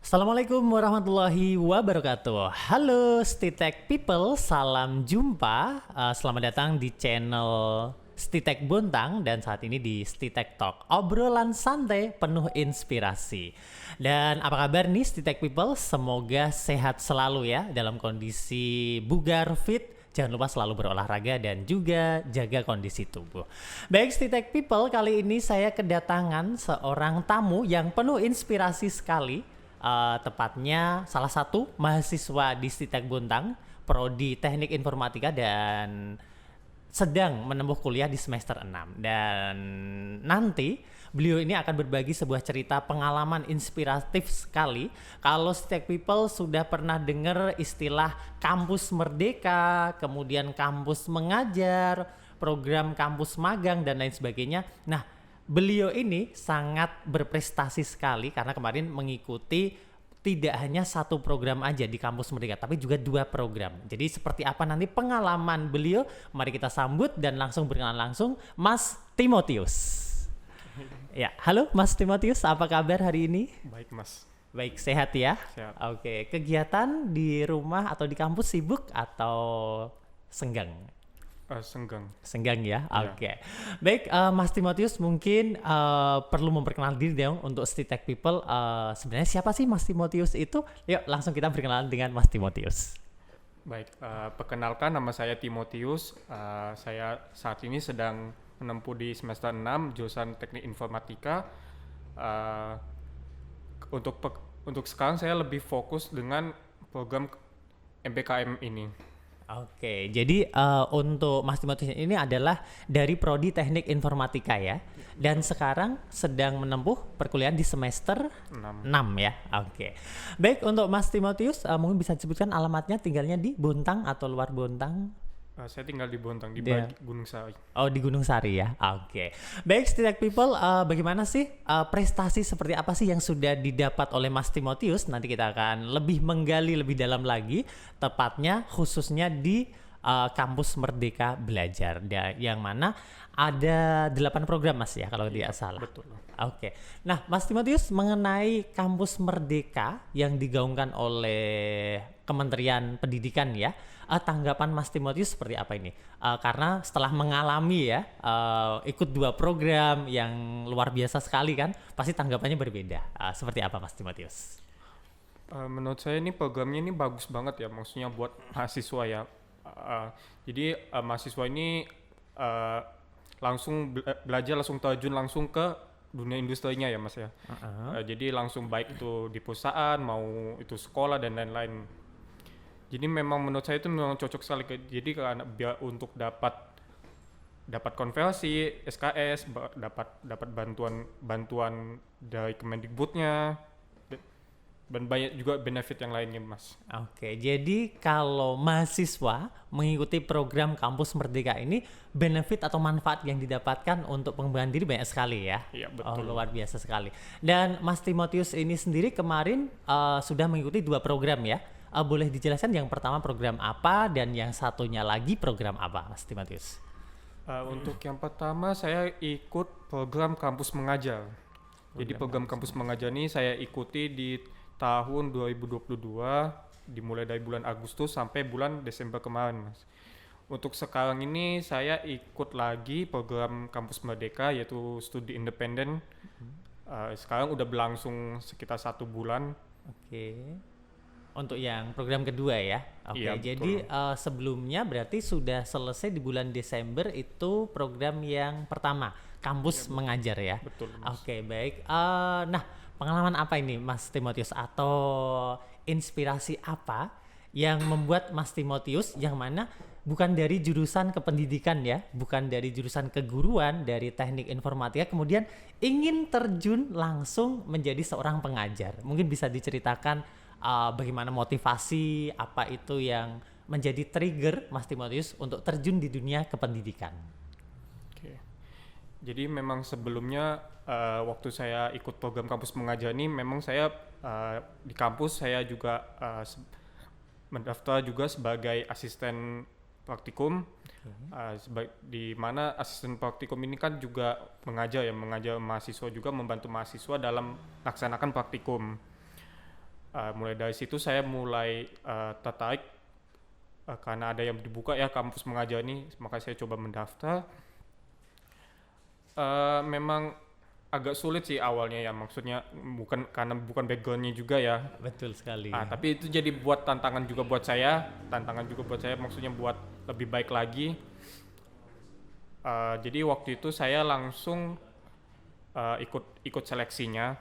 Assalamualaikum warahmatullahi wabarakatuh. Halo Stitek People, salam jumpa. Selamat datang di channel Stitek Bontang dan saat ini di Stitek Talk. Obrolan santai penuh inspirasi. Dan apa kabar nih Stitek People? Semoga sehat selalu ya dalam kondisi bugar fit. Jangan lupa selalu berolahraga dan juga jaga kondisi tubuh. Baik Stitek People, kali ini saya kedatangan seorang tamu yang penuh inspirasi sekali. Tepatnya salah satu mahasiswa di Stitek Bontang, Prodi Teknik Informatika dan sedang menempuh kuliah di semester 6. Dan nanti beliau ini akan berbagi sebuah cerita pengalaman inspiratif sekali. Kalau Stitek People sudah pernah dengar istilah kampus merdeka, kemudian kampus mengajar, program kampus magang dan lain sebagainya. Nah, beliau ini sangat berprestasi sekali karena kemarin mengikuti tidak hanya satu program aja di kampus Merdeka, tapi juga 2 program. Jadi seperti apa nanti pengalaman beliau? Mari kita sambut dan langsung berkenalan langsung Mas Timotius. Ya, halo Mas Timotius, apa kabar hari ini? Baik mas. Baik, sehat ya? Sehat. Oke, kegiatan di rumah atau di kampus sibuk atau senggang? Senggang. Senggang ya, Iya. oke. Baik, Mas Timotius mungkin perlu memperkenalkan diri dong untuk Stitek People. Sebenarnya siapa sih Mas Timotius itu? Yuk langsung kita berkenalan dengan Mas Timotius. Baik, perkenalkan nama saya Timotius. Saya saat ini sedang menempuh di semester 6 jurusan Teknik Informatika. Uh, untuk sekarang saya lebih fokus dengan program MPKM ini. Oke, jadi untuk Mas Timotius ini adalah dari Prodi Teknik Informatika ya. Dan sekarang sedang menempuh perkuliahan di semester 6 ya. Oke. Baik, untuk Mas Timotius mungkin bisa disebutkan alamatnya, tinggalnya di Bontang atau luar Bontang? Saya tinggal di Bontang, di Iya. Gunung Sari. Oh, di Gunung Sari ya. Oke. Baik, Stitek People, bagaimana sih prestasi seperti apa sih yang sudah didapat oleh Mas Timotius? Nanti kita akan lebih menggali lebih dalam lagi, tepatnya khususnya di kampus Merdeka Belajar, yang mana ada 8 program Mas ya kalau tidak salah. Betul. Oke. Nah, Mas Timotius mengenai kampus Merdeka yang digaungkan oleh Kementerian Pendidikan ya, tanggapan Mas Timotius seperti apa ini? Karena setelah mengalami ya ikut 2 program yang luar biasa sekali kan, pasti tanggapannya berbeda. Seperti apa Mas Timotius? Menurut saya ini programnya ini bagus banget ya, maksudnya buat mahasiswa ya. Jadi mahasiswa ini langsung belajar, langsung terjun langsung ke dunia industrinya ya mas ya. Jadi langsung baik itu di perusahaan, mau itu sekolah dan lain-lain. Jadi memang menurut saya itu memang cocok sekali. Jadi karena biar untuk dapat konversi SKS, dapat bantuan dari Kemendikbudnya, dan banyak juga benefit yang lainnya mas. Oke, jadi kalau mahasiswa mengikuti program Kampus Merdeka ini, benefit atau manfaat yang didapatkan untuk pengembangan diri banyak sekali ya? Iya Oh, betul. luar biasa sekali. Dan Mas Timotius ini sendiri kemarin sudah mengikuti 2 program ya? Boleh dijelaskan yang pertama program apa dan yang satunya lagi program apa, Mas Timotius? Untuk yang pertama saya ikut program Kampus Mengajar. Jadi program Kampus Mengajar ini saya ikuti di tahun 2022, dimulai dari bulan Agustus sampai bulan Desember kemarin mas. Untuk sekarang ini saya ikut lagi program Kampus Merdeka yaitu studi independen. Sekarang udah berlangsung sekitar 1 bulan. Oke. Untuk yang program kedua ya. Oke, Iya, jadi betul. sebelumnya berarti sudah selesai di bulan Desember itu program yang pertama, Kampus Mengajar ya. Betul mas. Oke, baik. Nah, pengalaman apa ini Mas Timotius atau inspirasi apa yang membuat Mas Timotius yang mana bukan dari jurusan kependidikan ya, bukan dari jurusan keguruan, dari teknik informatika, kemudian ingin terjun langsung menjadi seorang pengajar? Mungkin bisa diceritakan bagaimana motivasi, apa itu yang menjadi trigger Mas Timotius untuk terjun di dunia kependidikan? Oke. Jadi memang sebelumnya waktu saya ikut program Kampus Mengajar ini memang saya di kampus saya juga mendaftar juga sebagai asisten praktikum. Di mana asisten praktikum ini kan juga mengajar mahasiswa, juga membantu mahasiswa dalam melaksanakan praktikum. Mulai dari situ saya mulai tertarik karena ada yang dibuka ya kampus mengajar ini, maka saya coba mendaftar. Memang agak sulit sih awalnya ya, maksudnya bukan backgroundnya juga ya. Betul sekali. Tapi itu jadi buat tantangan juga buat saya, maksudnya buat lebih baik lagi. Jadi waktu itu saya langsung ikut seleksinya.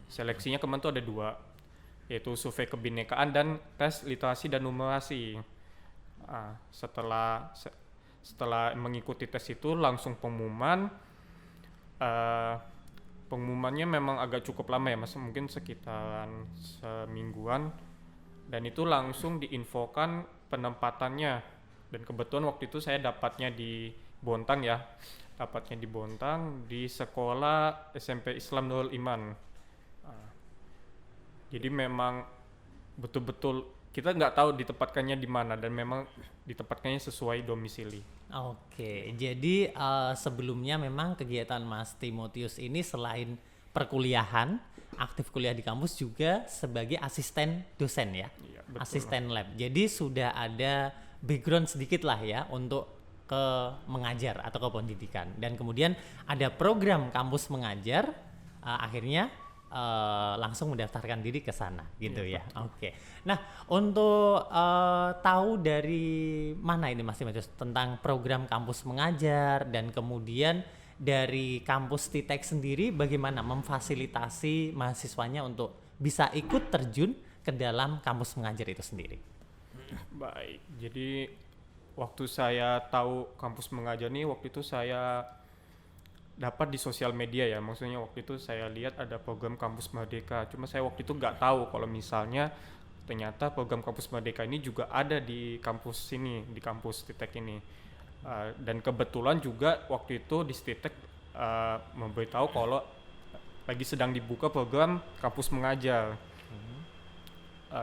Seleksinya kemarin tuh ada 2, yaitu survei kebinekaan dan tes literasi dan numerasi. Setelah mengikuti tes itu langsung pengumuman. Pengumumannya memang agak cukup lama ya mas, mungkin sekitaran semingguan, dan itu langsung diinfokan penempatannya. Dan kebetulan waktu itu saya dapatnya di Bontang ya, di sekolah SMP Islam Nurul Iman. Jadi memang betul-betul kita nggak tahu ditempatkannya di mana, dan memang ditempatkannya sesuai domisili. Oke, jadi sebelumnya memang kegiatan Mas Timotius ini selain perkuliahan, aktif kuliah di kampus juga sebagai asisten dosen ya, Iya, betul. asisten lab. Jadi sudah ada background sedikit lah ya untuk ke mengajar atau ke pendidikan. Dan kemudian ada program kampus mengajar, akhirnya langsung mendaftarkan diri ke sana gitu ya. Oke. Nah, untuk tahu dari mana ini Mas Timotius tentang program kampus mengajar, dan kemudian dari kampus Stitek sendiri bagaimana memfasilitasi mahasiswanya untuk bisa ikut terjun ke dalam kampus mengajar itu sendiri? Baik, jadi waktu saya tahu kampus mengajar nih, waktu itu saya dapat di sosial media ya, maksudnya waktu itu saya lihat ada program Kampus Merdeka, cuma saya waktu itu nggak tahu kalau misalnya ternyata program Kampus Merdeka ini juga ada di kampus sini, di kampus Stitek ini. Dan kebetulan juga waktu itu di Stitek memberitahu kalau lagi sedang dibuka program Kampus Mengajar.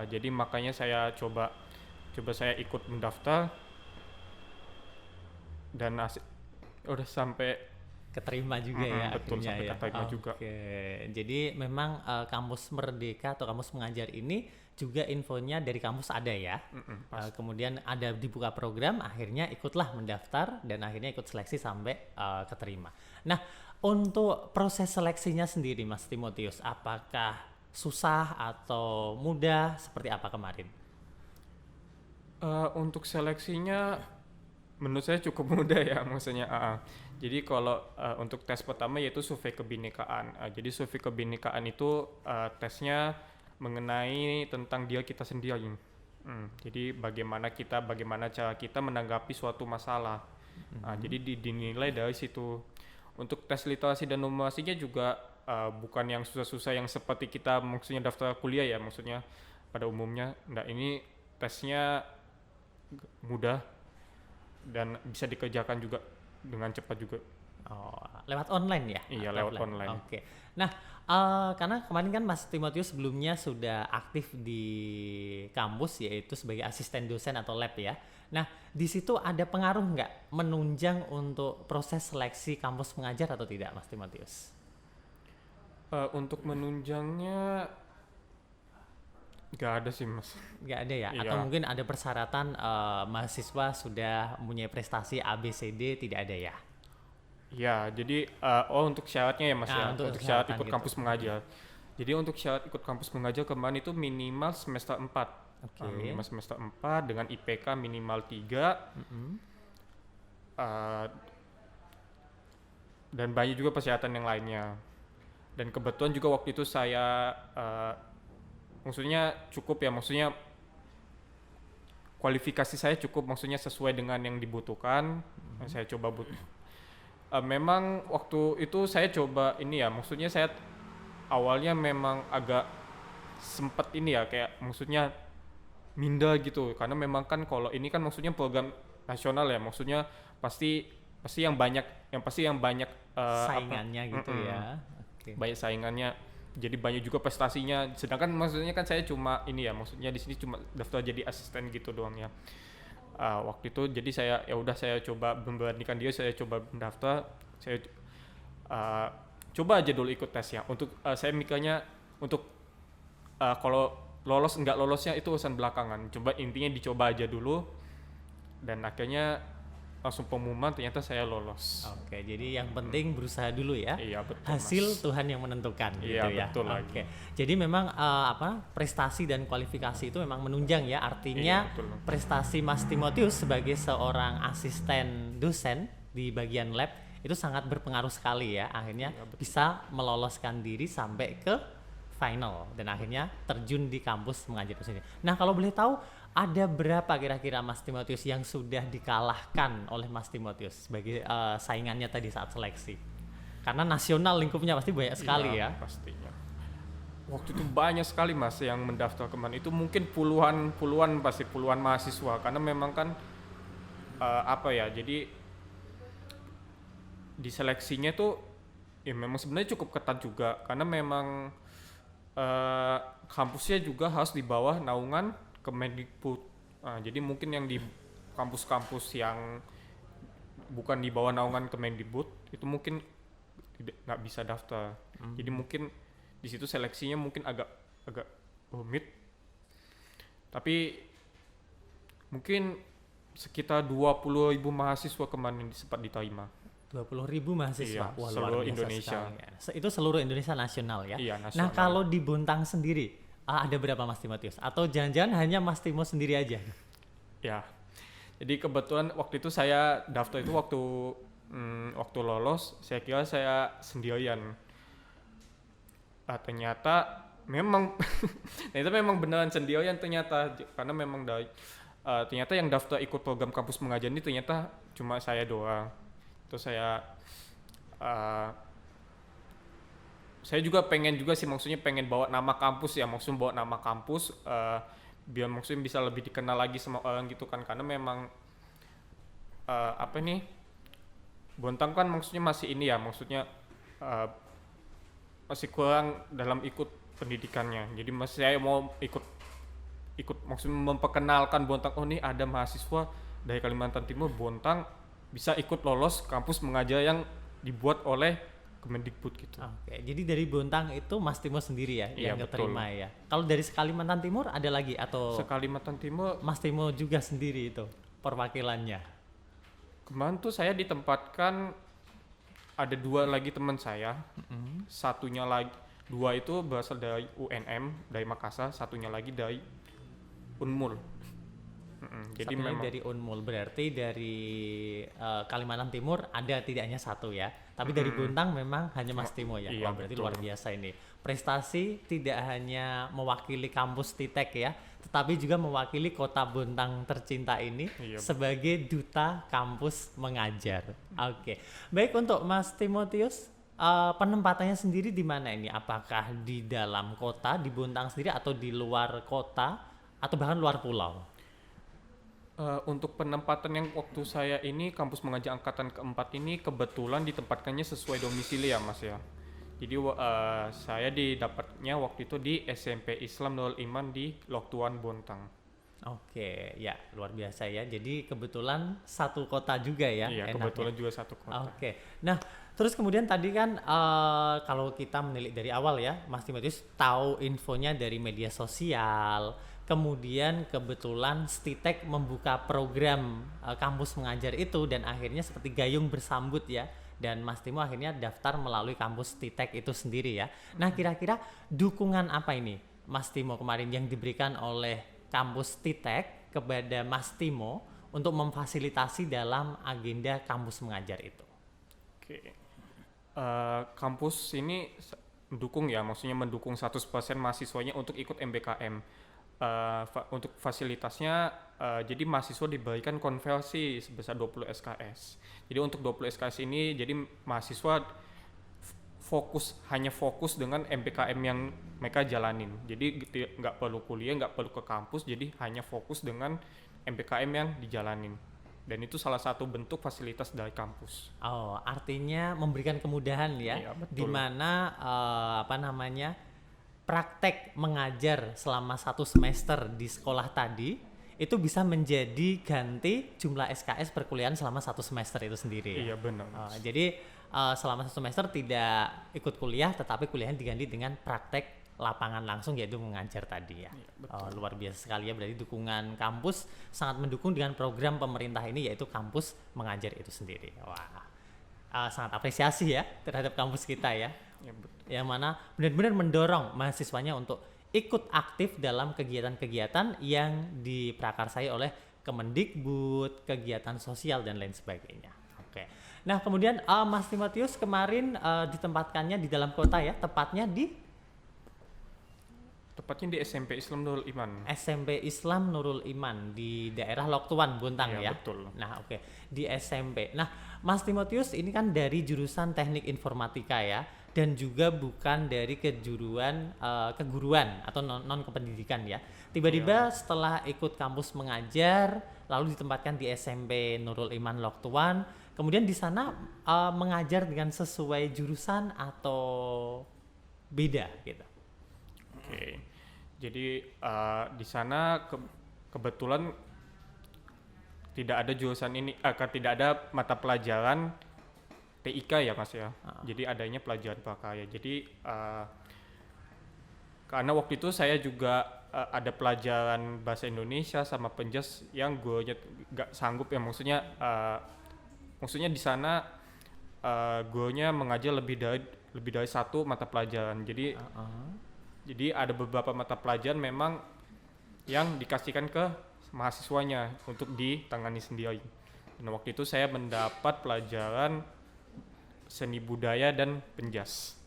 Jadi makanya saya coba saya ikut mendaftar, dan udah sampai Keterima juga ya betul, akhirnya sampai ya. keterima juga. Oke, jadi memang kampus Merdeka atau kampus mengajar ini juga infonya dari kampus ada ya. Kemudian ada dibuka program, akhirnya ikutlah mendaftar dan akhirnya ikut seleksi sampai keterima. Nah, untuk proses seleksinya sendiri Mas Timotius, apakah susah atau mudah, seperti apa kemarin? Untuk seleksinya menurut saya cukup mudah ya, maksudnya jadi kalau untuk tes pertama yaitu survei kebinekaan. Jadi survei kebinekaan itu tesnya mengenai tentang diri kita sendiri. Jadi bagaimana cara kita menanggapi suatu masalah. Jadi dinilai dari situ. Untuk tes literasi dan numerasinya juga bukan yang susah-susah yang seperti kita maksudnya daftar kuliah ya, maksudnya pada umumnya. Nah, ini tesnya mudah dan bisa dikerjakan juga dengan cepat juga. Oh, lewat online ya? Iya, lewat online. Oke. Nah, karena kemarin kan Mas Timotius sebelumnya sudah aktif di kampus yaitu sebagai asisten dosen atau lab ya. Nah, di situ ada pengaruh nggak menunjang untuk proses seleksi kampus mengajar atau tidak, Mas Timotius? Untuk menunjangnya nggak ada sih mas. Nggak ada ya? Iya. Atau mungkin ada persyaratan mahasiswa sudah mempunyai prestasi ABCD, tidak ada ya? Ya, jadi untuk syaratnya ya mas ya, untuk syarat ikut gitu. kampus mengajar. Jadi untuk syarat ikut kampus mengajar kemarin itu minimal semester 4. Oke. Minimal semester 4 dengan IPK minimal 3. Dan banyak juga persyaratan yang lainnya. Dan kebetulan juga waktu itu saya maksudnya cukup ya, maksudnya kualifikasi saya cukup, maksudnya sesuai dengan yang dibutuhkan. Saya coba memang waktu itu saya coba ini ya, maksudnya saya awalnya memang agak sempet ini ya, kayak maksudnya minder gitu, karena memang kan kalau ini kan maksudnya program nasional ya, maksudnya pasti yang banyak saingannya gitu ya. Okay. Banyak saingannya, jadi banyak juga prestasinya, sedangkan maksudnya kan saya cuma ini ya, maksudnya di sini cuma daftar jadi asisten gitu doang ya. Waktu itu jadi saya coba memberanikan diri, saya coba mendaftar, saya coba aja dulu ikut tes ya. Untuk saya mikirnya untuk Kalau lolos nggak lolosnya itu urusan belakangan. Coba intinya dicoba aja dulu, dan akhirnya langsung pengumuman ternyata saya lolos. Oke, jadi yang penting berusaha dulu ya. Iya betul. Hasil Mas. Tuhan yang menentukan Iya, gitu ya. betul lagi. Oke. Jadi memang prestasi dan kualifikasi itu memang menunjang ya. Artinya Iya, betul. prestasi Mas Timotius sebagai seorang asisten dosen di bagian lab itu sangat berpengaruh sekali ya. Akhirnya Iya, betul. bisa meloloskan diri sampai ke final dan akhirnya terjun di kampus mengajar di sini. Nah, kalau boleh tahu ada berapa kira-kira Mas Timotius yang sudah dikalahkan oleh Mas Timotius sebagai saingannya tadi saat seleksi? Karena nasional lingkupnya pasti banyak sekali Iya, ya. pastinya. Waktu itu banyak sekali Mas yang mendaftar kemarin. Itu mungkin puluhan pasti puluhan mahasiswa, karena memang kan jadi di seleksinya tuh ya memang sebenarnya cukup ketat juga, karena memang kampusnya juga harus di bawah naungan Kemendikbud. Jadi mungkin yang di kampus-kampus yang bukan di bawah naungan Kemendikbud itu mungkin nggak bisa daftar. Jadi mungkin di situ seleksinya mungkin agak rumit. Tapi mungkin sekitar 20.000 mahasiswa kemarin sempat diterima. 20.000 mahasiswa. Iya, Wah, seluruh luar biasa Indonesia. sekali ya. Itu seluruh Indonesia nasional ya. Iya, Nah, nasional. kalau di Bontang sendiri ada berapa Mas Timotius? Atau jangan-jangan hanya Mas Timo sendiri aja? Ya. Jadi kebetulan waktu itu saya daftar itu waktu lolos, saya kira saya sendirian. Ternyata memang beneran sendirian ternyata, karena memang ternyata yang daftar ikut program kampus mengajar ini ternyata cuma saya doang. Terus saya juga pengen juga sih, maksudnya pengen bawa nama kampus ya, maksudnya bawa nama kampus biar maksudnya bisa lebih dikenal lagi sama orang gitu kan, karena memang Bontang kan maksudnya masih ini ya, maksudnya masih kurang dalam ikut pendidikannya. Jadi saya mau ikut maksudnya memperkenalkan Bontang, oh nih ada mahasiswa dari Kalimantan Timur Bontang bisa ikut lolos kampus mengajar yang dibuat oleh Kemendikbud gitu. Oke, jadi dari Bontang itu Mas Timo sendiri ya Iya, yang betul. keterima ya. Kalau dari Kalimantan Timur ada lagi atau Kalimantan Timur Mas Timo juga sendiri itu perwakilannya? kemarin tuh saya ditempatkan, ada 2 lagi teman saya. Dua itu berasal dari UNM dari Makassar, satunya lagi dari Unmul. Jadi Satunya memang dari Unmul, berarti dari Kalimantan Timur ada tidak hanya satu ya, tapi dari Bontang memang hanya Mas Timo ya. Iya, Wah, berarti betul. luar biasa ini. Prestasi tidak hanya mewakili kampus Titek ya, tetapi juga mewakili kota Bontang tercinta ini Iya. sebagai duta kampus mengajar. Oke, baik, untuk Mas Timotius, penempatannya sendiri di mana ini? Apakah di dalam kota di Bontang sendiri atau di luar kota atau bahkan luar pulau? Untuk penempatan yang waktu saya ini kampus mengajar angkatan keempat ini kebetulan ditempatkannya sesuai domisili ya Mas ya. Jadi saya didapatnya waktu itu di SMP Islam Nurul Iman di Loktuan Bontang. Oke, ya luar biasa ya. Jadi kebetulan satu kota juga ya. Iya, enaknya. kebetulan juga satu kota. Oke, nah terus kemudian tadi kan kalau kita menilik dari awal ya, Mas Timotius tahu infonya dari media sosial. Kemudian kebetulan Stitek membuka program kampus mengajar itu dan akhirnya seperti gayung bersambut ya. Dan Mas Timo akhirnya daftar melalui kampus Stitek itu sendiri ya. Nah, kira-kira dukungan apa ini Mas Timo kemarin yang diberikan oleh kampus Stitek kepada Mas Timo untuk memfasilitasi dalam agenda kampus mengajar itu? Oke. Kampus ini mendukung ya, maksudnya mendukung 100% mahasiswanya untuk ikut MBKM. Untuk fasilitasnya, jadi mahasiswa diberikan konversi sebesar 20 SKS. Jadi untuk 20 SKS ini, jadi mahasiswa hanya fokus dengan MBKM yang mereka jalanin. Jadi nggak perlu kuliah, nggak perlu ke kampus, jadi hanya fokus dengan MBKM yang dijalanin. Dan itu salah satu bentuk fasilitas dari kampus. Oh, artinya memberikan kemudahan ya, Iya, betul. di mana praktek mengajar selama 1 semester di sekolah tadi itu bisa menjadi ganti jumlah SKS perkuliahan selama 1 semester itu sendiri. Iya benar. Jadi selama 1 semester tidak ikut kuliah, tetapi kuliahnya diganti dengan praktek lapangan langsung yaitu mengajar tadi ya. Luar biasa sekali ya, berarti dukungan kampus sangat mendukung dengan program pemerintah ini yaitu kampus mengajar itu sendiri. Wah, sangat apresiasi ya terhadap kampus kita ya. Yang mana benar-benar mendorong mahasiswanya untuk ikut aktif dalam kegiatan-kegiatan yang diprakarsai oleh Kemendikbud, kegiatan sosial dan lain sebagainya. Oke. Nah, kemudian Mas Timotius kemarin ditempatkannya di dalam kota ya, tepatnya di SMP Islam Nurul Iman. SMP Islam Nurul Iman di daerah Loktuan, Bontang ya. Betul. Nah, oke. Di SMP. Nah, Mas Timotius ini kan dari jurusan Teknik Informatika ya, dan juga bukan dari keguruan atau non kependidikan ya. Tiba-tiba setelah ikut kampus mengajar, lalu ditempatkan di SMP Nurul Iman Loktuan, kemudian di sana mengajar dengan sesuai jurusan atau beda gitu. Oke. Jadi di sana kebetulan tidak ada jurusan ini, tidak ada mata pelajaran TIK ya Mas ya. Jadi adanya pelajaran prakarya. Jadi karena waktu itu saya juga ada pelajaran bahasa Indonesia sama penjas yang gurunya nggak sanggup ya, maksudnya di sana gurunya mengajar lebih dari satu mata pelajaran. Jadi ada beberapa mata pelajaran memang yang dikasihkan ke mahasiswanya untuk ditangani sendiri. Dan waktu itu saya mendapat pelajaran seni budaya dan penjas.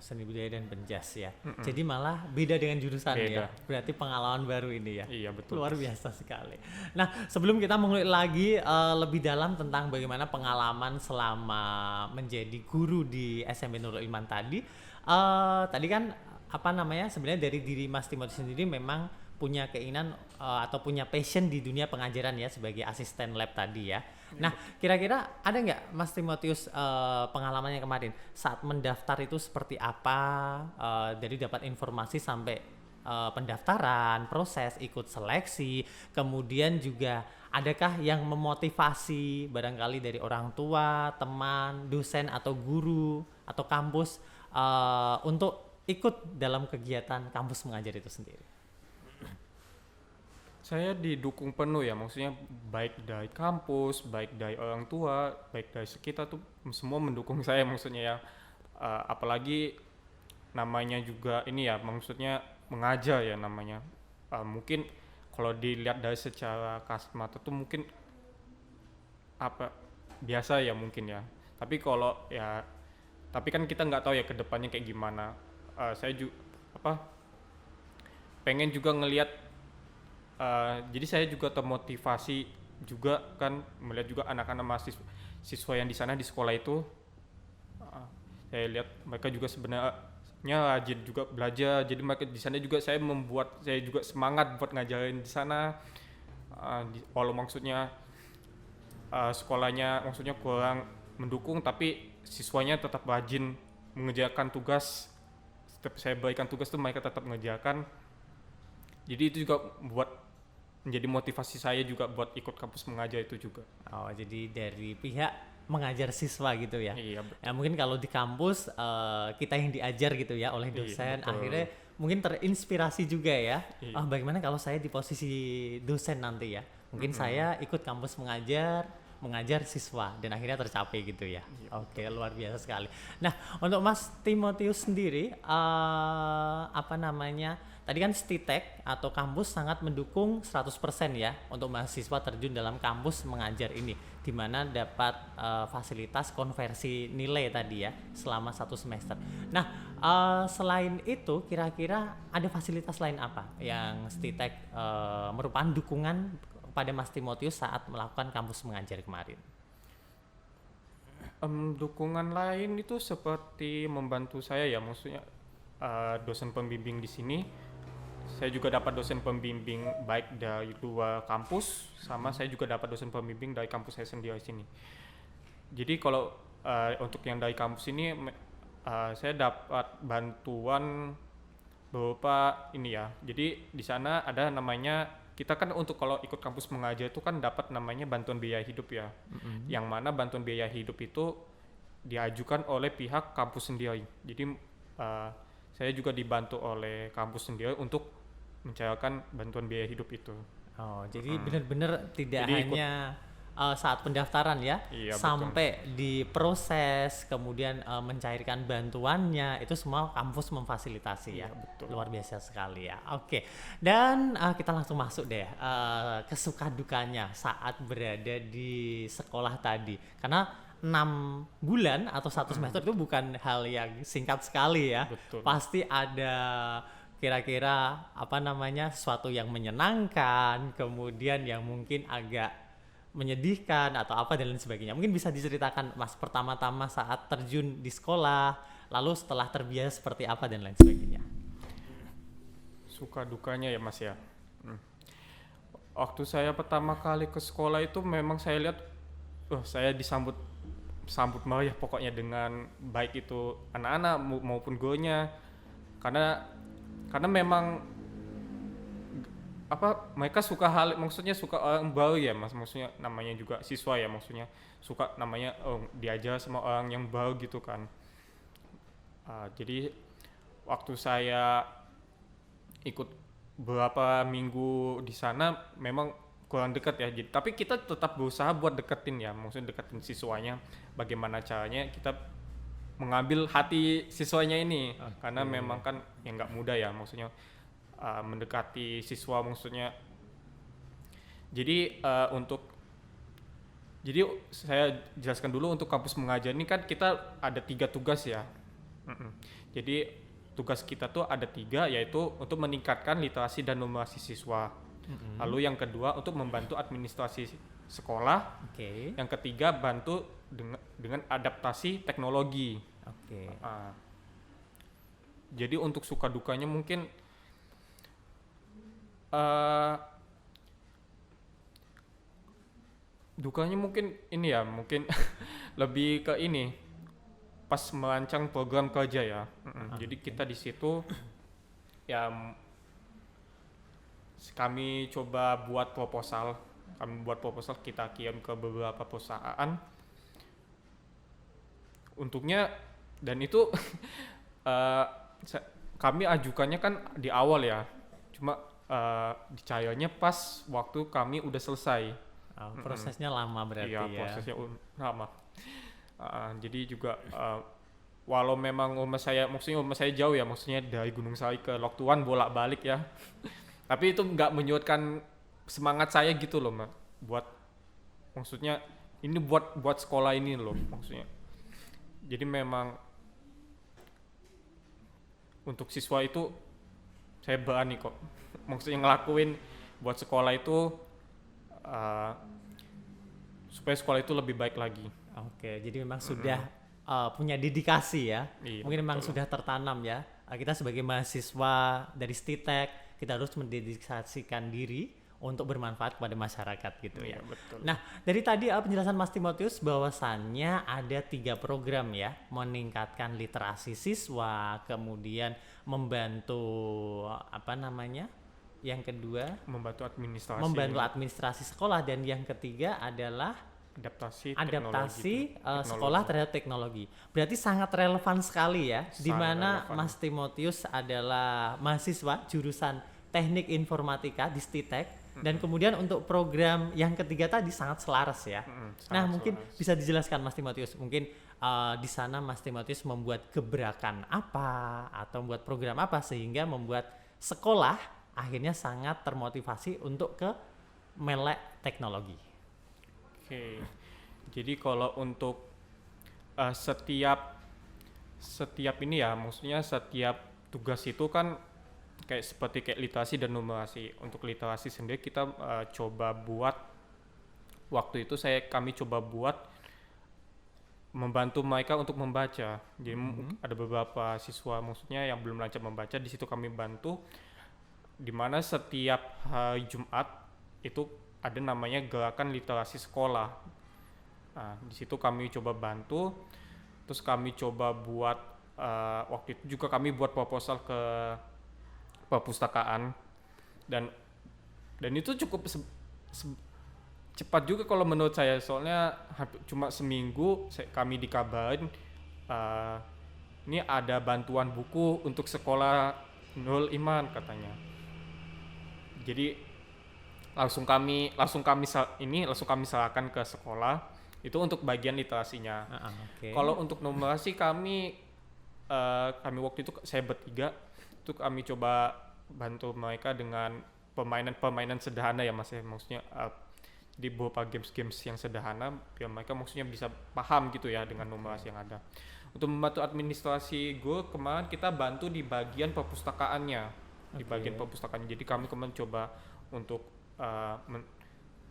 Seni budaya dan penjas ya. Jadi malah beda dengan jurusan ya. Berarti pengalaman baru ini ya. Iya betul. Luar biasa sekali. Nah, sebelum kita mengulik lagi lebih dalam tentang bagaimana pengalaman selama menjadi guru di SMP Nurul Iman tadi kan sebenarnya dari diri Mas Timotius sendiri memang punya keinginan atau punya passion di dunia pengajaran ya sebagai asisten lab tadi ya. Nah, kira-kira ada nggak Mas Timotius pengalamannya kemarin saat mendaftar itu seperti apa, dari dapat informasi sampai pendaftaran, proses ikut seleksi, kemudian juga adakah yang memotivasi barangkali dari orang tua, teman, dosen atau guru atau kampus untuk ikut dalam kegiatan kampus mengajar itu sendiri? Saya didukung penuh ya, maksudnya baik dari kampus, baik dari orang tua, baik dari sekitar tuh semua mendukung saya maksudnya ya. Apalagi namanya juga ini ya, maksudnya mengajar ya namanya. Mungkin kalau dilihat dari secara kasat mata tuh mungkin biasa ya mungkin ya. Tapi kan kita nggak tahu ya kedepannya kayak gimana. Saya juga pengen juga ngelihat, jadi saya juga termotivasi juga kan melihat juga anak-anak mahasiswa yang di sana di sekolah itu. Saya lihat mereka juga sebenarnya rajin juga belajar, jadi mereka di sana juga membuat saya juga semangat buat ngajarin di sana. Walau maksudnya sekolahnya maksudnya kurang mendukung, tapi siswanya tetap rajin mengerjakan tugas. Setiap saya berikan tugas tuh mereka tetap mengerjakan. Jadi itu juga menjadi motivasi saya juga buat ikut kampus mengajar itu juga. Jadi dari pihak mengajar siswa gitu ya. Iya. Ya, mungkin kalau di kampus kita yang diajar gitu ya oleh dosen, akhirnya mungkin terinspirasi juga ya. Bagaimana kalau saya di posisi dosen nanti ya? Mungkin saya ikut kampus mengajar siswa dan akhirnya tercapai gitu ya. Oke, luar biasa sekali. Nah, untuk Mas Timotius sendiri tadi kan STITEK atau kampus sangat mendukung 100% ya untuk mahasiswa terjun dalam kampus mengajar ini, di mana dapat fasilitas konversi nilai tadi ya selama 1 semester. Nah, selain itu kira-kira ada fasilitas lain apa yang STITEK merupakan dukungan pada Mas Timotius saat melakukan kampus mengajar kemarin? Dukungan lain itu seperti membantu saya ya, maksudnya dosen pembimbing di sini. Saya juga dapat dosen pembimbing baik dari 2 kampus, sama saya juga dapat dosen pembimbing dari kampus saya sendiri di sini. Jadi kalau untuk yang dari kampus ini saya dapat bantuan berupa ini ya. Jadi di sana ada namanya, kita kan untuk kalau ikut kampus mengajar itu kan dapat namanya bantuan biaya hidup ya. Yang mana bantuan biaya hidup itu diajukan oleh pihak kampus sendiri. Jadi saya juga dibantu oleh kampus sendiri untuk mencairkan bantuan biaya hidup itu. Oh, jadi benar-benar tidak Jadi ikut- hanya saat pendaftaran ya, Iya, sampai di proses kemudian mencairkan bantuannya itu semua kampus memfasilitasi ya. Iya, betul. Luar biasa sekali ya. Oke. Dan kita langsung masuk deh ke suka dukanya saat berada di sekolah tadi. Karena 6 bulan atau 1 semester itu bukan hal yang singkat sekali ya. Betul. Pasti ada kira-kira sesuatu yang menyenangkan, kemudian yang mungkin agak menyedihkan atau apa dan lain sebagainya. Mungkin bisa diceritakan Mas pertama-tama saat terjun di sekolah, lalu setelah terbiasa seperti apa dan lain sebagainya. Suka dukanya ya Mas ya. Waktu saya pertama kali ke sekolah itu memang saya lihat, saya disambut meriah pokoknya dengan baik itu anak-anak maupun gurunya, karena memang mereka suka maksudnya suka orang baru ya Mas, maksudnya namanya juga siswa ya, maksudnya suka namanya diajar sama orang yang baru gitu kan. Jadi waktu saya ikut beberapa minggu di sana memang kurang dekat ya, tapi kita tetap berusaha buat deketin ya, maksudnya deketin siswanya, bagaimana caranya kita mengambil hati siswanya ini. Karena memang kan yang nggak mudah ya, maksudnya mendekati siswa, maksudnya jadi jadi saya jelaskan dulu untuk kampus mengajar ini kan kita ada 3 tugas ya. Jadi tugas kita tuh ada 3, yaitu untuk meningkatkan literasi dan numerasi siswa. Lalu yang kedua untuk membantu administrasi sekolah. Yang ketiga bantu dengan adaptasi teknologi. Jadi untuk suka dukanya mungkin dukanya mungkin ini ya, mungkin lebih ke ini pas merancang program kerja ya. Jadi kita di situ ya kami coba buat proposal, kita kirim ke beberapa perusahaan untuknya, dan itu kami ajukannya kan di awal ya, cuma dicairnya pas waktu kami udah selesai. Prosesnya lama berarti ya. Prosesnya lama. Jadi juga walau memang rumah saya jauh ya, maksudnya dari Gunung Sari ke Lok Tuan bolak-balik ya. Tapi itu nggak menyurutkan semangat saya gitu loh, maksudnya ini buat sekolah ini loh, maksudnya. Jadi memang untuk siswa itu saya berani kok, maksudnya ngelakuin buat sekolah itu supaya sekolah itu lebih baik lagi. Jadi memang sudah punya dedikasi ya. Iya, mungkin memang betul. sudah tertanam ya. Kita sebagai mahasiswa dari STITEK, kita harus mendedikasikan diri untuk bermanfaat kepada masyarakat gitu ya. Betul. Nah, dari tadi penjelasan Mas Timotius bahwasannya ada 3 program ya, meningkatkan literasi siswa, kemudian membantu yang kedua membantu administrasi sekolah, dan yang ketiga adalah adaptasi sekolah terhadap teknologi. Berarti sangat relevan sekali ya, di mana relevan. Mas Timotius adalah mahasiswa jurusan Teknik Informatika di STITEK, dan kemudian untuk program yang ketiga tadi sangat selaras ya. Mungkin bisa dijelaskan Mas Timotius, mungkin di sana Mas Timotius membuat gebrakan apa atau membuat program apa sehingga membuat sekolah akhirnya sangat termotivasi untuk ke melek teknologi. Jadi kalau untuk setiap ini ya, maksudnya setiap tugas itu kan seperti literasi dan numerasi. Untuk literasi sendiri kita coba buat, waktu itu kami coba buat membantu mereka untuk membaca. Jadi ada beberapa siswa maksudnya yang belum lancar membaca, di situ kami bantu, di mana setiap hari Jumat itu ada namanya gerakan literasi sekolah. Di situ kami coba bantu, terus kami coba buat waktu itu juga kami buat proposal ke perpustakaan, dan itu cukup cepat juga kalau menurut saya, soalnya cuma seminggu kami dikabarin ini ada bantuan buku untuk sekolah Nurul Iman katanya. Jadi langsung kami serahkan ke sekolah itu untuk bagian literasinya. Oke. Kalau untuk numerasi kami waktu itu saya bertiga itu kami coba bantu mereka dengan permainan sederhana ya Mas ya, maksudnya di beberapa games yang sederhana biar mereka maksudnya bisa paham gitu ya dengan numerasi yang ada. Untuk membantu administrasi guru kemarin kita bantu di bagian perpustakaannya, di bagian perpustakaan. Jadi kami kemarin coba untuk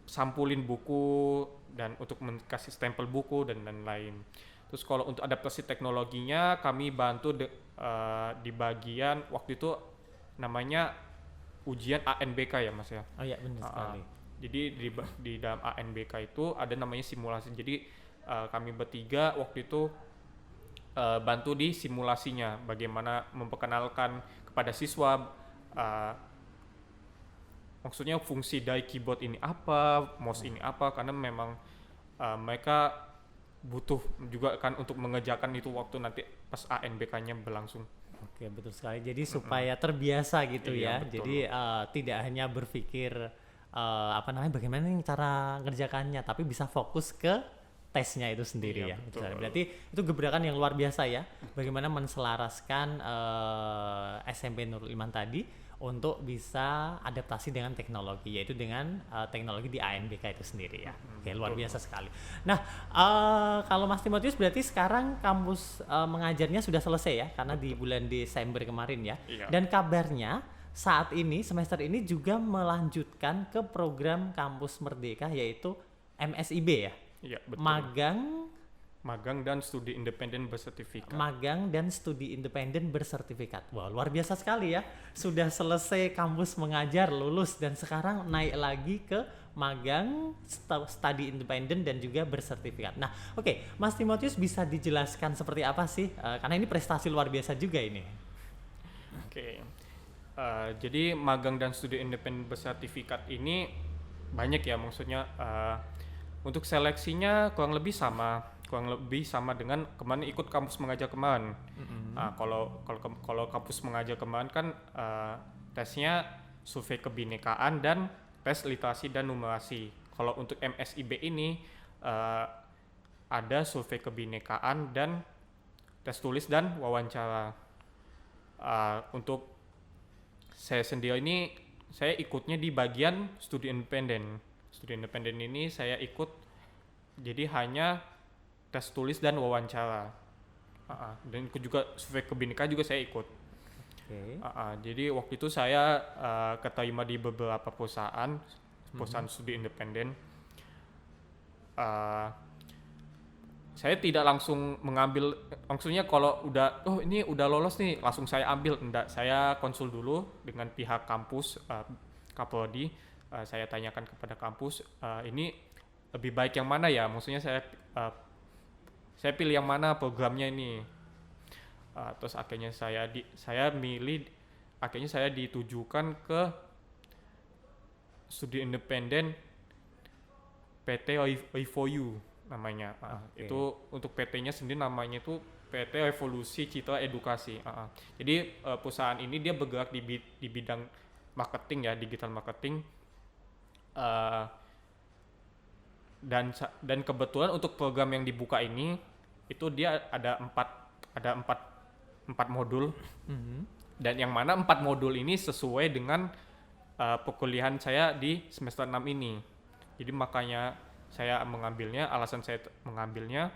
sampulin buku dan untuk kasih stempel buku dan lain-lain. Terus kalau untuk adaptasi teknologinya kami bantu di bagian waktu itu namanya ujian ANBK ya Mas ya. Oh iya benar sekali. Jadi di dalam ANBK itu ada namanya simulasi. Jadi kami bertiga waktu itu bantu di simulasinya, bagaimana memperkenalkan kepada siswa maksudnya fungsi dari keyboard ini apa, mouse ini apa, karena memang mereka butuh juga kan untuk mengerjakan itu waktu nanti pas ANBK-nya berlangsung. Oke, betul sekali. Jadi supaya terbiasa gitu Iya, ya. betul. Jadi tidak hanya berpikir bagaimana nih cara ngerjakannya, tapi bisa fokus ke tesnya itu sendiri Iya, ya. betul. Berarti itu gebrakan yang luar biasa ya. Bagaimana menselaraskan SMP Nurul Iman tadi untuk bisa adaptasi dengan teknologi, yaitu dengan teknologi di ANBK itu sendiri ya. Oke, luar biasa sekali. Nah, kalau Mas Timotius berarti sekarang kampus mengajarnya sudah selesai ya, karena di bulan Desember kemarin ya. Iya. Dan kabarnya saat ini semester ini juga melanjutkan ke program Kampus Merdeka yaitu MSIB ya. Iya, betul. Magang dan studi independen bersertifikat. Magang dan studi independen bersertifikat. Wah, luar biasa sekali ya. Sudah selesai kampus mengajar, lulus, dan sekarang naik lagi ke magang, studi independen, dan juga bersertifikat. Nah, oke, Mas Timotius bisa dijelaskan seperti apa sih? Karena ini prestasi luar biasa juga ini. Oke. Jadi magang dan studi independen bersertifikat ini banyak ya, maksudnya untuk seleksinya kurang lebih sama dengan kemarin ikut kampus mengajar kemarin. Kalau kampus mengajar kemarin kan tesnya survei kebinekaan dan tes literasi dan numerasi. Kalau untuk MSIB ini ada survei kebinekaan dan tes tulis dan wawancara. Untuk saya sendiri ini saya ikutnya di bagian studi independen. Studi independen ini saya ikut jadi hanya tes tulis dan wawancara. Dan ikut juga survei kebinekaan juga saya ikut. Jadi waktu itu saya keterima di beberapa perusahaan studi independen. Saya tidak langsung mengambil, maksudnya kalau ini udah lolos nih langsung saya ambil, enggak, saya konsul dulu dengan pihak kampus, Kapoldi. Saya tanyakan kepada kampus, ini lebih baik yang mana ya, maksudnya saya pilih yang mana programnya ini. Terus akhirnya saya ditujukan ke studi independen PT Oifoyu namanya. Itu untuk PT-nya sendiri namanya itu PT Revolusi Citra Edukasi. Jadi perusahaan ini dia bergerak di bidang marketing ya, digital marketing. Dan kebetulan untuk program yang dibuka ini itu dia ada empat modul. Dan yang mana 4 modul ini sesuai dengan perkuliahan saya di semester 6 ini. Jadi makanya alasan saya mengambilnya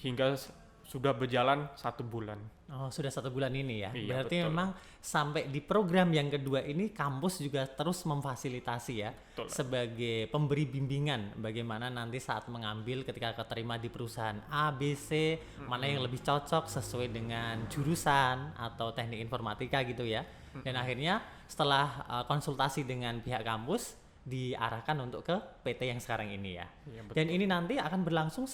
hingga sudah berjalan 1 bulan. Oh, sudah 1 bulan ini ya. Iya, Berarti betul. memang sampai di program yang kedua ini kampus juga terus memfasilitasi ya. Betul. Sebagai pemberi bimbingan bagaimana nanti saat mengambil ketika keterima di perusahaan A, B, C, mana yang lebih cocok sesuai dengan jurusan atau teknik informatika gitu ya. Dan akhirnya setelah konsultasi dengan pihak kampus diarahkan untuk ke PT yang sekarang ini ya. Iya, betul. Dan ini nanti akan berlangsung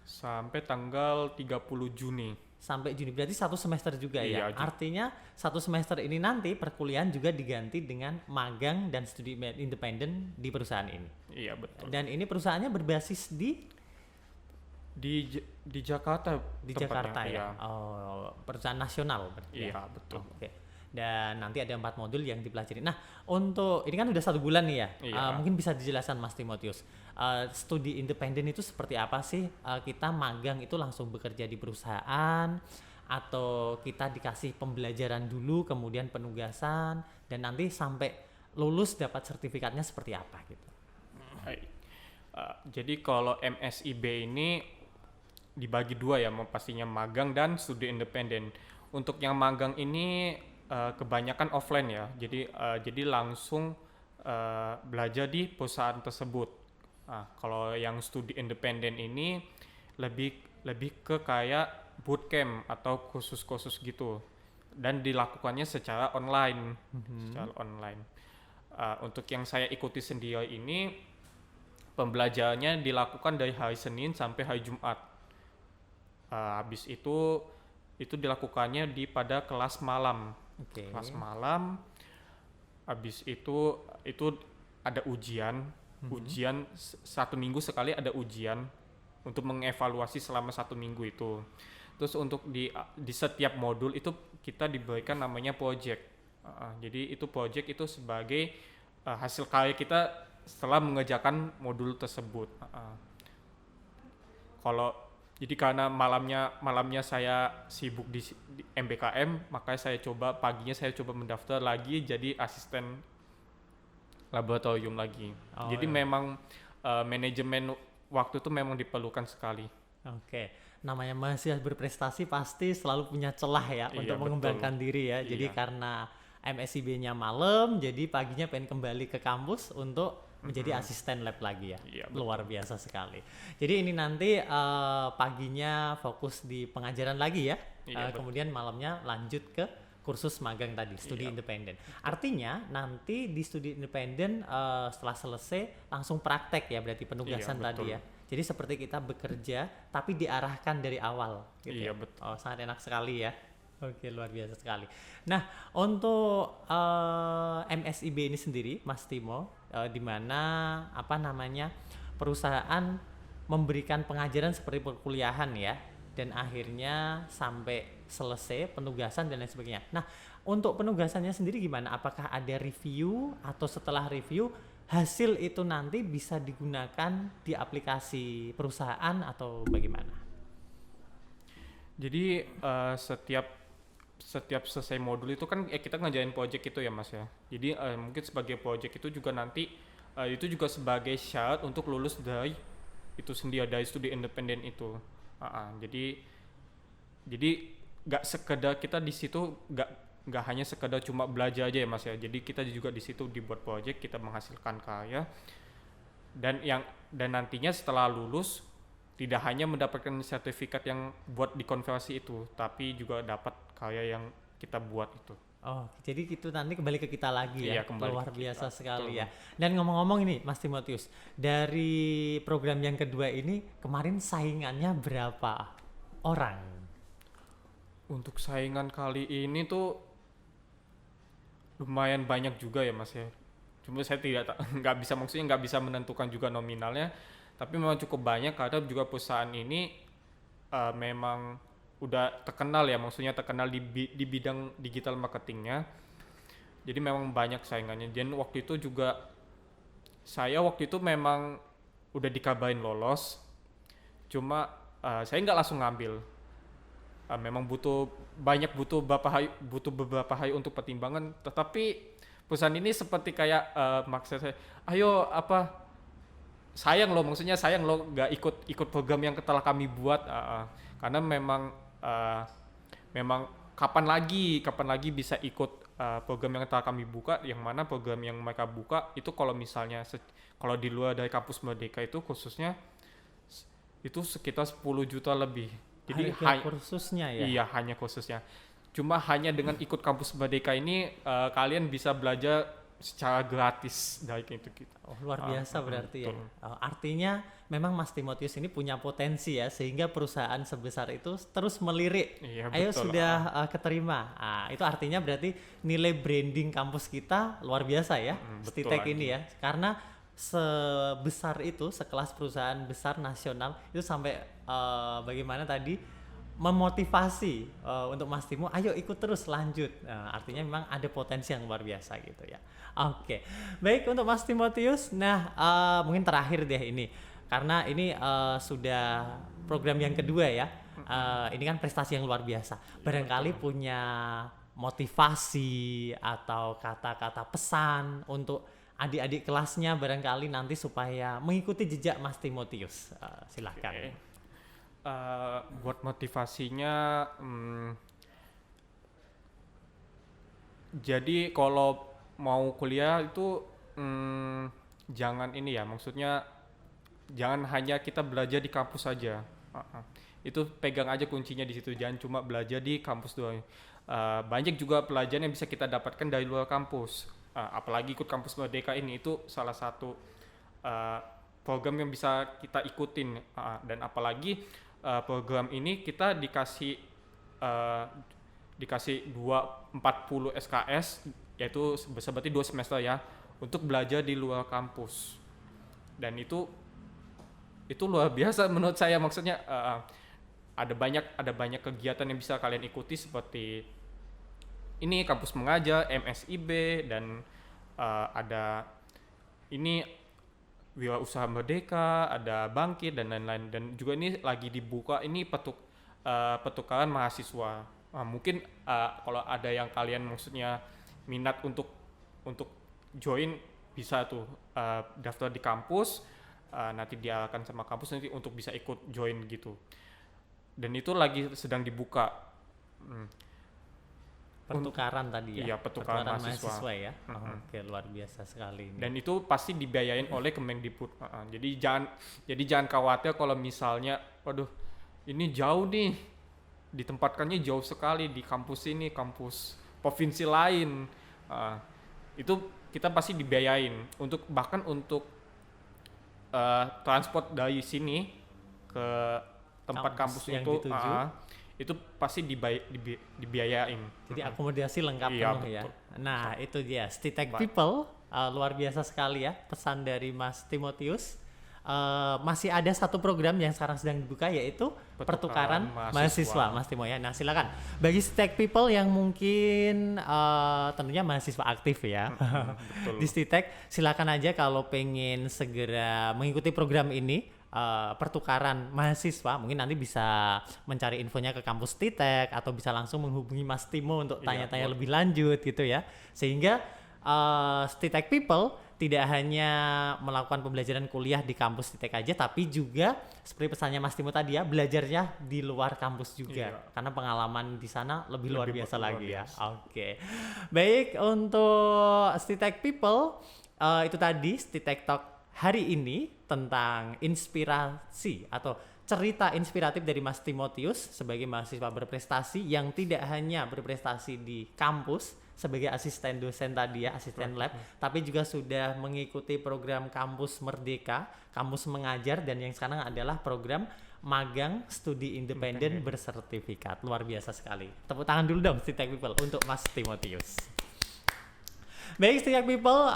Sampai tanggal 30 Juni. sampai Juni, berarti 1 semester juga ya. Iya, Artinya 1 semester ini nanti perkuliahan juga diganti dengan magang dan studi independen di perusahaan ini. Iya, betul. Dan ini perusahaannya berbasis di Di Jakarta Di tempatnya, Jakarta iya. ya. Oh, perusahaan nasional berarti ya. Iya, betul. Oke. Dan nanti ada 4 modul yang dipelajari. Nah, untuk ini kan udah 1 bulan nih ya. Iya. Mungkin bisa dijelaskan Mas Timotius. Studi independen itu seperti apa sih? Kita magang itu langsung bekerja di perusahaan atau kita dikasih pembelajaran dulu, kemudian penugasan, dan nanti sampai lulus dapat sertifikatnya seperti apa gitu? Baik. Jadi kalau MSIB ini dibagi dua ya, pastinya magang dan studi independen. Untuk yang magang ini kebanyakan offline ya, jadi langsung belajar di perusahaan tersebut. Kalau yang studi independen ini lebih ke kayak bootcamp atau kursus-kursus gitu, dan dilakukannya secara online. Untuk yang saya ikuti sendiri ini, pembelajarannya dilakukan dari hari Senin sampai hari Jumat. Habis itu dilakukannya pada kelas malam. Oke. Kelas malam. Habis itu ada ujian. Ujian 1 minggu sekali ada ujian untuk mengevaluasi selama 1 minggu itu. Terus untuk di setiap modul itu kita diberikan namanya project. Jadi itu project itu sebagai hasil karya kita setelah mengerjakan modul tersebut. Jadi karena malamnya saya sibuk di MBKM, makanya paginya saya coba mendaftar lagi jadi asisten laboratorium lagi. Jadi memang manajemen waktu itu memang diperlukan sekali. Oke, namanya mahasiswa berprestasi pasti selalu punya celah ya untuk Betul. mengembangkan diri ya. Jadi Iya. karena MSIB-nya malam, jadi paginya pengen kembali ke kampus untuk menjadi asisten lab lagi ya. Iya, Luar biasa sekali. Jadi ini nanti paginya fokus di pengajaran lagi ya. Iya, Kemudian malamnya lanjut ke kursus magang tadi, studi independen. Artinya nanti di studi independen setelah selesai langsung praktek ya, berarti penugasan Iya, tadi betul. ya. Jadi seperti kita bekerja tapi diarahkan dari awal gitu Iya, ya. betul. Oh, sangat enak sekali ya. Oke, luar biasa sekali. Nah, untuk MSIB ini sendiri, Mas Timo, di mana perusahaan memberikan pengajaran seperti perkuliahan ya, dan akhirnya sampai selesai penugasan dan lain sebagainya. Nah, untuk penugasannya sendiri gimana? Apakah ada review atau setelah review hasil itu nanti bisa digunakan di aplikasi perusahaan atau bagaimana? Jadi setiap selesai modul itu kan kita ngerjain project itu ya Mas ya. Jadi mungkin sebagai project itu juga nanti itu juga sebagai syarat untuk lulus dari itu sendiri, dari studi independen itu. Jadi nggak sekedar kita di situ nggak hanya sekedar cuma belajar aja ya Mas ya. Jadi kita juga di situ dibuat project, kita menghasilkan karya, dan nantinya setelah lulus tidak hanya mendapatkan sertifikat yang buat dikonversi itu, tapi juga dapat karya yang kita buat itu. Oh, jadi itu nanti kembali ke kita lagi ya. Iya, kembali Luar ke biasa kita. sekali Betul. ya. Dan ngomong-ngomong ini, Mas Timotius, dari program yang kedua ini kemarin saingannya berapa orang? Untuk saingan kali ini tuh lumayan banyak juga ya Mas ya. Cuma saya nggak bisa menentukan juga nominalnya, tapi memang cukup banyak karena juga perusahaan ini memang udah terkenal ya, maksudnya terkenal di bidang digital marketingnya. Jadi memang banyak saingannya. Dan waktu itu juga saya memang udah dikabarin lolos, cuma saya nggak langsung ngambil. Memang butuh beberapa hari untuk pertimbangan, tetapi perusahaan ini seperti kayak maksa saya, ayo sayang loh nggak ikut program yang telah kami buat, karena memang kapan lagi bisa ikut program yang telah kami buka, yang mana program yang mereka buka itu kalau misalnya kalau di luar dari kampus Merdeka itu khususnya itu sekitar 10 juta lebih. Jadi kursusnya ya. Iya, hanya khususnya. Cuma hanya dengan ikut kampus Merdeka ini kalian bisa belajar secara gratis dari itu kita. Oh, luar biasa berarti ya. betul. Artinya memang Mas Timotius ini punya potensi ya, sehingga perusahaan sebesar itu terus melirik. Iya, Ayo betul. sudah keterima. Itu artinya berarti nilai branding kampus kita luar biasa ya, betul Stitek lagi. ini ya. Karena sebesar itu, sekelas perusahaan besar nasional itu sampai bagaimana tadi memotivasi untuk Mas Timo, ayo ikut terus lanjut. Artinya memang ada potensi yang luar biasa gitu ya. Oke, baik untuk Mas Timotius. Nah, mungkin terakhir deh ini, karena ini sudah program yang kedua ya. Ini kan prestasi yang luar biasa. Barangkali punya motivasi atau kata-kata pesan untuk adik-adik kelasnya barangkali nanti supaya mengikuti jejak Mas Timotius. Silahkan. Okay. Buat motivasinya, jadi kalau mau kuliah itu jangan ini ya, maksudnya jangan hanya kita belajar di kampus saja. Itu pegang aja kuncinya di situ, jangan cuma belajar di kampus doang. Banyak juga pelajaran yang bisa kita dapatkan dari luar kampus. Apalagi ikut kampus Merdeka ini, itu salah satu program yang bisa kita ikutin, dan apalagi program ini kita dikasih 40 SKS, yaitu berarti 2 semester ya, untuk belajar di luar kampus. Dan itu luar biasa menurut saya, maksudnya ada banyak kegiatan yang bisa kalian ikuti seperti ini, kampus mengajar, MSIB, dan ada ini Wirausaha Merdeka, ada Bangkit, dan lain-lain. Dan juga ini lagi dibuka ini pertukaran mahasiswa. Mungkin kalau ada yang kalian maksudnya minat untuk join, bisa tuh daftar di kampus, nanti diarahkan sama kampus nanti untuk bisa ikut join gitu. Dan itu lagi sedang dibuka. Pertukaran tadi ya? Iya, pertukaran mahasiswa ya? Oke, luar biasa sekali ini. Dan itu pasti dibiayain oleh Kemendikbud. Jadi jangan khawatir kalau misalnya, waduh ini jauh nih, ditempatkannya jauh sekali di kampus ini, kampus provinsi lain. Itu kita pasti dibiayain, bahkan untuk transport dari sini ke tempat kampus itu pasti dibiayain. Jadi akomodasi lengkap penuh ya. Nah, itu dia STITEC People, luar biasa sekali ya pesan dari Mas Timotius. Masih ada satu program yang sekarang sedang dibuka, yaitu pertukaran mahasiswa, Mas Timo ya. Nah, silakan bagi STITEC People yang mungkin tentunya mahasiswa aktif ya di STITEC, silakan aja kalau pengen segera mengikuti program ini. Pertukaran mahasiswa, mungkin nanti bisa mencari infonya ke kampus STITEC atau bisa langsung menghubungi Mas Timo untuk tanya-tanya lebih lanjut gitu ya, sehingga STITEC People tidak hanya melakukan pembelajaran kuliah di kampus STITEC aja, tapi juga seperti pesannya Mas Timo tadi ya, belajarnya di luar kampus juga, karena pengalaman di sana lebih luar biasa lagi ya. Oke. Baik, untuk STITEC People itu tadi STITEC Talk hari ini tentang inspirasi atau cerita inspiratif dari Mas Timotius sebagai mahasiswa berprestasi yang tidak hanya berprestasi di kampus sebagai asisten dosen tadi ya, asisten lab, tapi juga sudah mengikuti program kampus Merdeka, kampus mengajar, dan yang sekarang adalah program magang studi independen bersertifikat. Luar biasa sekali. Tepuk tangan dulu dong STITEC People untuk Mas Timotius. Baik STITEC People,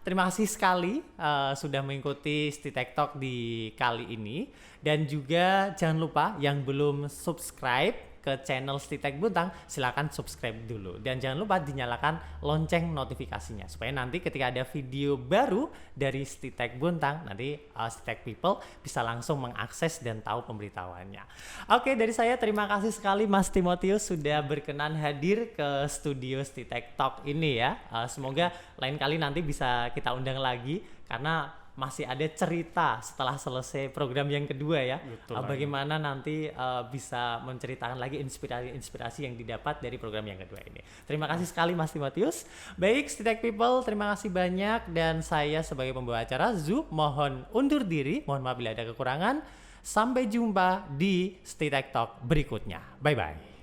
terima kasih sekali sudah mengikuti STITEC Talk di kali ini. Dan juga jangan lupa yang belum subscribe ke channel STITEC Bontang, silakan subscribe dulu. Dan jangan lupa dinyalakan lonceng notifikasinya, supaya nanti ketika ada video baru dari STITEC Bontang, nanti STITEC People bisa langsung mengakses dan tahu pemberitahuannya. Oke, dari saya terima kasih sekali Mas Timotius sudah berkenan hadir ke studio STITEC Talk ini ya. Semoga lain kali nanti bisa kita undang lagi, karena masih ada cerita setelah selesai program yang kedua ya. Bagaimana nanti bisa menceritakan lagi inspirasi yang didapat dari program yang kedua ini. Terima kasih sekali Mas Timotius. Baik STITEC People, terima kasih banyak, dan saya sebagai pembawa acara Zu mohon undur diri, mohon maaf bila ada kekurangan. Sampai jumpa di STITEC Talk berikutnya. Bye bye.